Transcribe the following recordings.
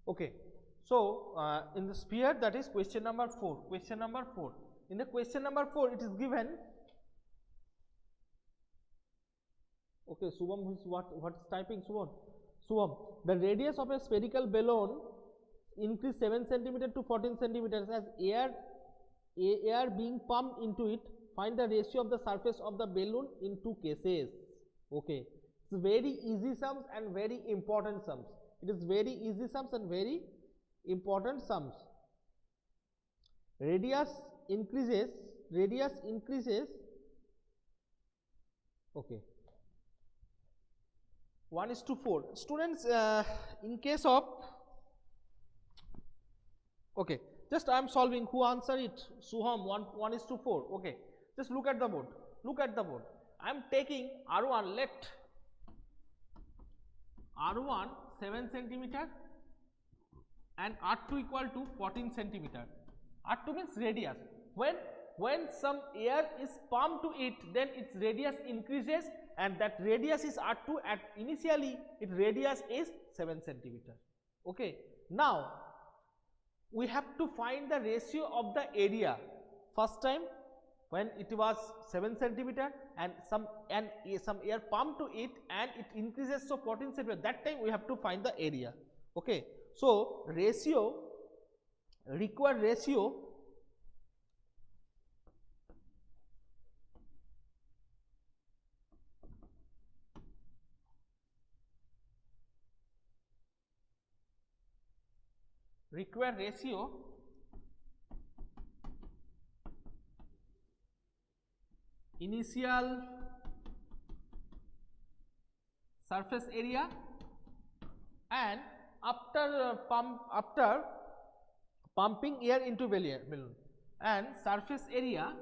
Okay. So in the sphere, that is question number 4. Question number 4. In the question number 4, it is given. Okay, Subham, what is typing? Subham, the radius of a spherical balloon increase 7 cm to 14 cm as air being pumped into it. Find the ratio of the surface of the balloon in two cases. Okay, it's very easy sums and very important sums. It is very easy sums and very important sums. Radius increases. Okay, 1:4. Students, in case of, okay, just I am solving. Who answer it? Suham, 1:4. Okay, just look at the board. I am taking R1. Let R1 7 centimeter and R2 equal to 14 centimeter. R2 means radius. When some air is pumped to it, then its radius increases, and that radius is R2, and initially its radius is 7 centimeter. Okay. Now we have to find the ratio of the area. First time when it was 7 centimeter and some air pumped to it and it increases to 14 centimeter, that time we have to find the area. Okay. So required ratio initial surface area and after pumping air into balloon, and surface area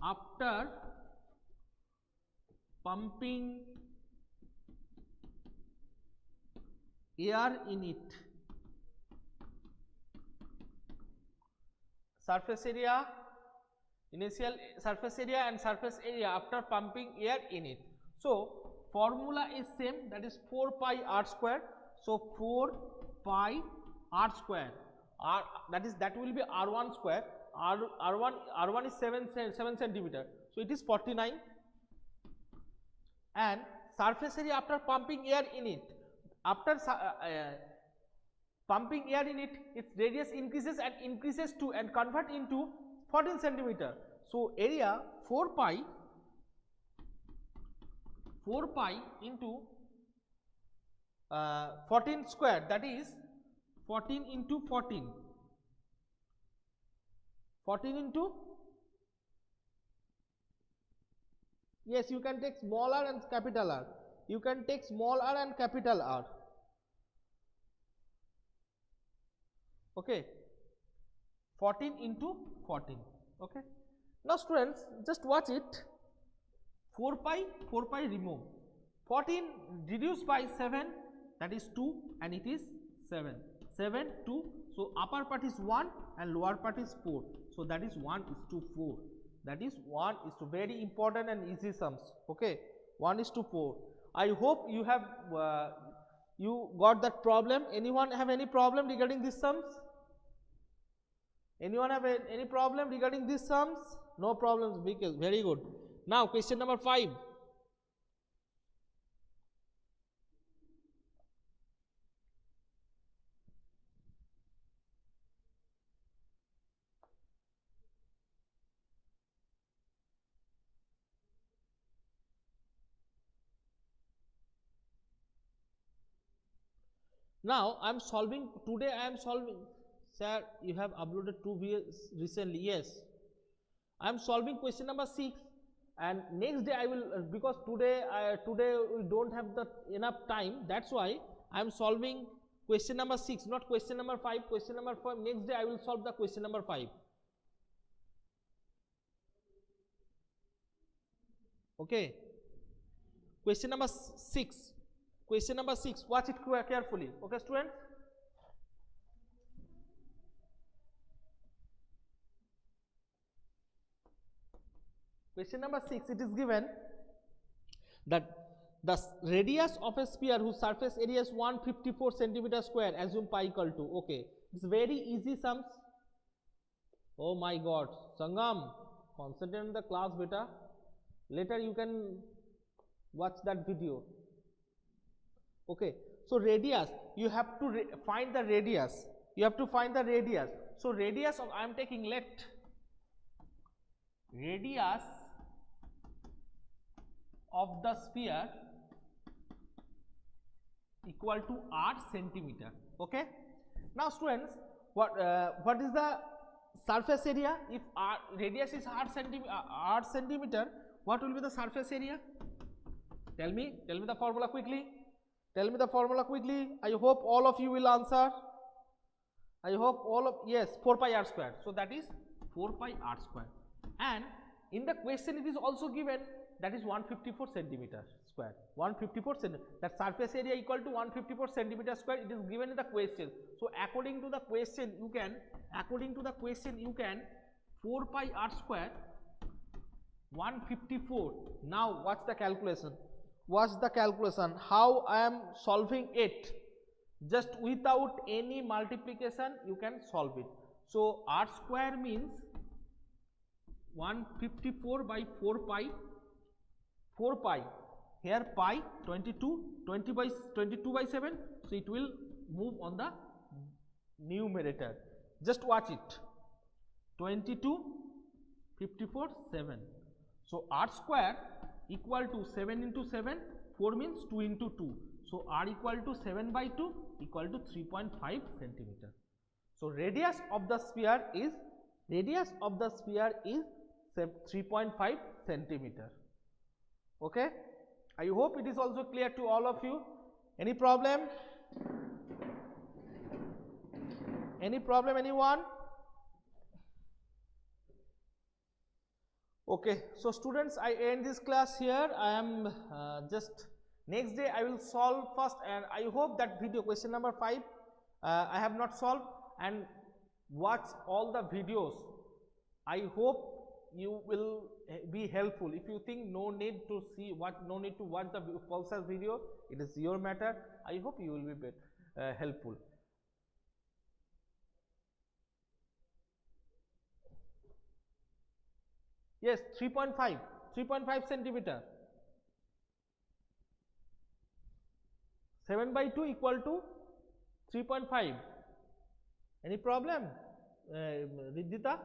after pumping air in it. Surface area, initial surface area and surface area after pumping air in it. So formula is same, that is 4 pi r square. So 4 pi r square, that will be r1 square. R1 is 7 centimeter, so it is 49, and surface area after pumping air in it, after pumping air in it, its radius increases to and convert into 14 centimeter. So area 4 pi into 14 square, that is 14 into 14. 14 into, yes, you can take small r and capital R. You can take small r and capital R. Okay, 14 into 14. Okay. Now students, just watch it. 4 pi remove. 14 reduced by 7, that is 2, and it is 7. 7, 2. So upper part is 1 and lower part is 4. So that is 1:4. That is 1:4. Very important and easy sums. Okay, 1:4. I hope you have you got that problem. Anyone have any problem regarding these sums? Anyone have any problem regarding these sums? No problems. Very good. Now question number 5. Now I am solving, today I am solving. Sir, you have uploaded 2 videos recently. Yes, I am solving question number 6, and next day I will, because today we don't have the enough time, that's why I am solving question number 6, not question number 5. Question number 5, next day I will solve the question number 5. Okay, question number 6. Question number 6, watch it carefully. Okay students, question number 6, it is given that the radius of a sphere whose surface area is 154 centimeter square, assume pi equal to, okay, it's very easy sums. Oh my god, Sangam, concentrate on the class beta, later you can watch that video. Okay, so radius, you have to find the radius, so radius of, I am taking, let radius of the sphere equal to r centimeter. Okay, now students, what is the surface area? If r radius is r centimeter, what will be the surface area? Tell me the formula quickly. I hope all of you will answer. Yes, 4 pi r square. So that is 4 pi r square. And in the question it is also given that is 154 centimeter square. 154 centimeter. That surface area equal to 154 centimeter square. It is given in the question. So according to the question, you can 4 pi r square 154. Now what's the calculation? How I am solving it? Just without any multiplication you can solve it. So r square means 154 by 4 pi, here pi 22 by 7, so it will move on the numerator. Just watch it, 22 54 7. So r square equal to 7 into 7, 4 means 2 into 2. So r equal to 7 by 2 equal to 3.5 centimeter. So radius of the sphere is 3.5 centimeter. Okay, I hope it is also clear to all of you. Any problem? Anyone? Okay, so students, I end this class here. I am just next day I will solve first, and I hope that video question number 5 I have not solved, and watch all the videos. I hope you will be helpful. If you think no need to watch the pulsar video, it is your matter. I hope you will be helpful. Yes, 3.5 centimeter. 7 by 2 equal to 3.5. Any problem, Riddhita?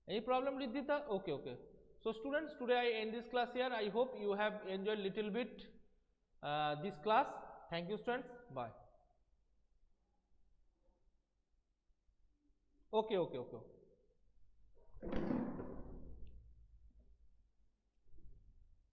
Any problem, Riddhita? Okay. So students, today I end this class here. I hope you have enjoyed little bit this class. Thank you, students. Bye. Okay.